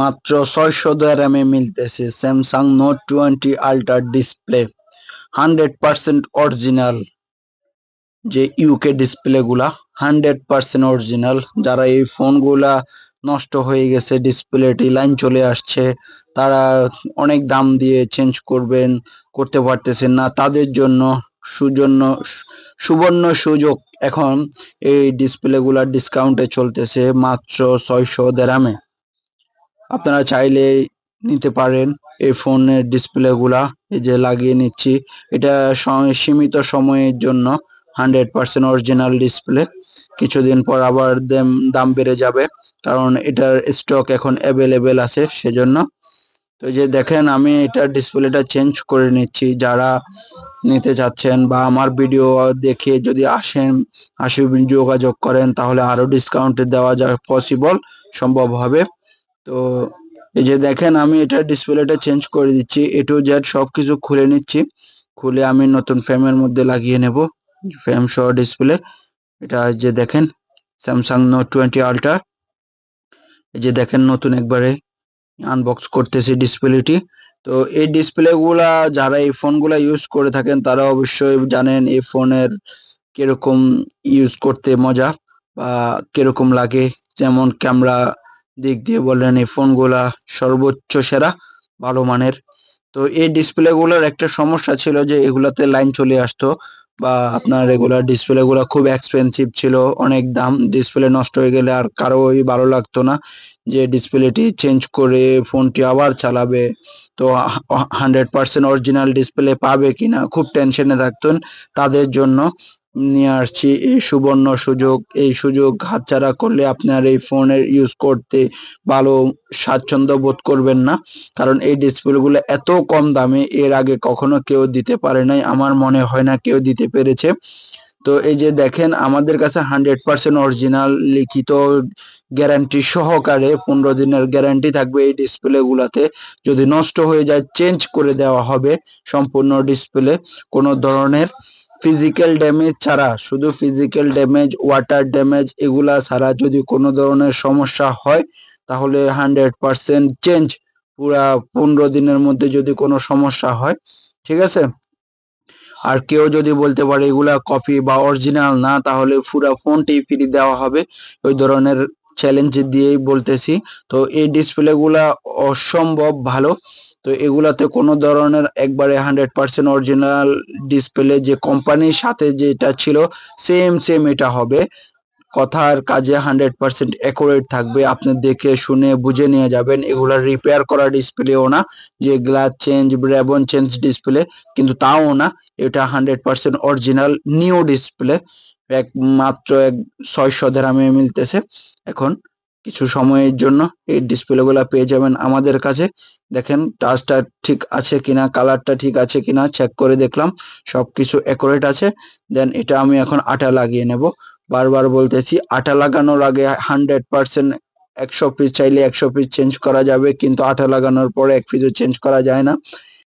মাত্র 600 র্যামে মিলতেছে Samsung note 20 ultra display 100% original. যে ইউকে ডিসপ্লে গুলা 100% অরিজিনাল। যারা এই ফোনগুলা নষ্ট হয়ে গেছে, ডিসপ্লেটি লাইন চলে আসছে, তারা অনেক দাম দিয়ে চেঞ্জ করতে পারতেছেন না, তাদের জন্য সুজন্য সুবর্ণ সুযোগ। এখন এই ডিসপ্লে গুলা ডিসকাউন্টে চলতেছে মাত্র 600 র্যামে। আপনারা চাইলে নিতে পারেন এই ফোনের ডিসপ্লে গুলা। এই যে লাগিয়ে নিচ্ছি, এটা সীমিত সময়ের জন্য 100% অরিজিনাল ডিসপ্লে। কিছুদিন পর আবার দাম বেড়ে যাবে, কারণ এটার স্টক এখন অ্যাভেলেবেল আছে সেজন্য। তো এই যে দেখেন, আমি এটার ডিসপ্লেটা চেঞ্জ করে নিচ্ছি। যারা নিতে চাচ্ছেন বা আমার ভিডিও দেখে যদি আসে যোগাযোগ করেন, তাহলে আরো ডিসকাউন্টে দেওয়া যায় সম্ভব হবে। তো এই যে দেখেন, আমি এটা ডিসপ্লেটা চেঞ্জ করে দিচ্ছি, এ টু জেড সবকিছু খুলে নিচ্ছি। খুলে আমি নতুন ফ্রেমের মধ্যে লাগিয়ে নেব, ফ্রেম সহ ডিসপ্লে। এটা যে দেখেন স্যামসাং নোট 20 আল্ট্রা। এই যে দেখেন, নতুন একবারে আনবক্স করতেছি ডিসপ্লেটি। তো এই ডিসপ্লে গুলা যারা এই ফোনগুলা ইউজ করে থাকেন, তারা অবশ্যই জানেন এই ফোনের কিরকম ইউজ করতে মজা বা কিরকম লাগে। যেমন ক্যামেরা দিক দিয়ে বললেন, এই ফোনগুলা সর্বোচ্চ সেরা, ভালো মানের। তো এই ডিসপ্লে গুলোর একটা সমস্যা ছিল যে এগুলাতে লাইন চলে আসতো, বা আপনার রেগুলার ডিসপ্লে গুলা খুব এক্সপেন্সিভ ছিল, অনেক দাম। ডিসপ্লে নষ্ট হয়ে গেলে আর কারোই ভালো লাগতো না যে ডিসপ্লেটি চেঞ্জ করে ফোনটি আবার চালাবে। তো 100% অরিজিনাল ডিসপ্লে পাবে কিনা খুব টেনশনে থাকতেন। তাদের জন্য নিয়ে আসছি এই সুবর্ণ সুযোগ। এই সুযোগ হাতছাড়া করলে আপনার এই ফোনের ইউজ করতে ভালো স্বাচ্ছন্দ্য বোধ করবেন না, কারণ এই ডিসপ্লেগুলো এত কম দামে এর আগে কখনো কেউ দিতে পারে নাই, আমার মনে হয় না কেউ দিতে পেরেছে। তো এই যে দেখেন, আমাদের কাছে 100% অরিজিনাল লিখিত গ্যারান্টি সহকারে 15 দিনের গ্যারান্টি থাকবে এই ডিসপ্লে গুলাতে। যদি নষ্ট হয়ে যায়, চেঞ্জ করে দেওয়া হবে সম্পূর্ণ ডিসপ্লে, কোনো ধরনের ফিজিক্যাল ড্যামেজ ছাড়া। শুধু ফিজিক্যাল ড্যামেজ, ওয়াটার ড্যামেজ এগুলা ছাড়া যদি কোনো ধরনের সমস্যা হয়, তাহলে 100% চেঞ্জ। পুরা 15 দিনের মধ্যে যদি কোনো সমস্যা হয়, ঠিক আছে। আর কেউ যদি বলতে পারে এগুলা কপি বা অরিজিনাল না, তাহলে পুরো ফোনটি ফ্রি দেওয়া হবে। ওই ধরনের চ্যালেঞ্জ দিয়েই বলতেছি। তো এই ডিসপ্লে গুলা অসম্ভব ভালো। তো এগুলাতে কোনো ধরনের একবারে 100% অরিজিনাল ডিসপ্লে যে কোম্পানির সাথে যেটা ছিল, সেম সেম এটা হবে। কথার কাজে 100% অ্যাকুরেট থাকবে। আপনি দেখে শুনে বুঝে নিয়ে যাবেন। এগুলা রিপেয়ার করা ডিসপ্লেও না যে গ্লাস চেঞ্জ, রেবন চেঞ্জ ডিসপ্লে, কিন্তু তাও না। এটা 100% অরিজিনাল নিউ ডিসপ্লে। মাত্র 600 দামে মিলতেছে এখন। কিছু সময়ের জন্য এই ডিসপ্লে গুলা পেয়ে যাবেন আমাদের কাছে। দেখেন টাচটা ঠিক আছে কিনা, কালারটা ঠিক আছে কিনা চেক করে দেখলাম, সবকিছু অ্যাকুরেট আছে। দেন এটা আমি এখন আঠা লাগিয়ে নেব। বারবার বলতেছি, আঠা লাগানোর আগে 100%, 100 পিস চাইলে 100 পিস চেঞ্জ করা যাবে, কিন্তু আঠা লাগানোর পরে 1 পিসও চেঞ্জ করা যায় না।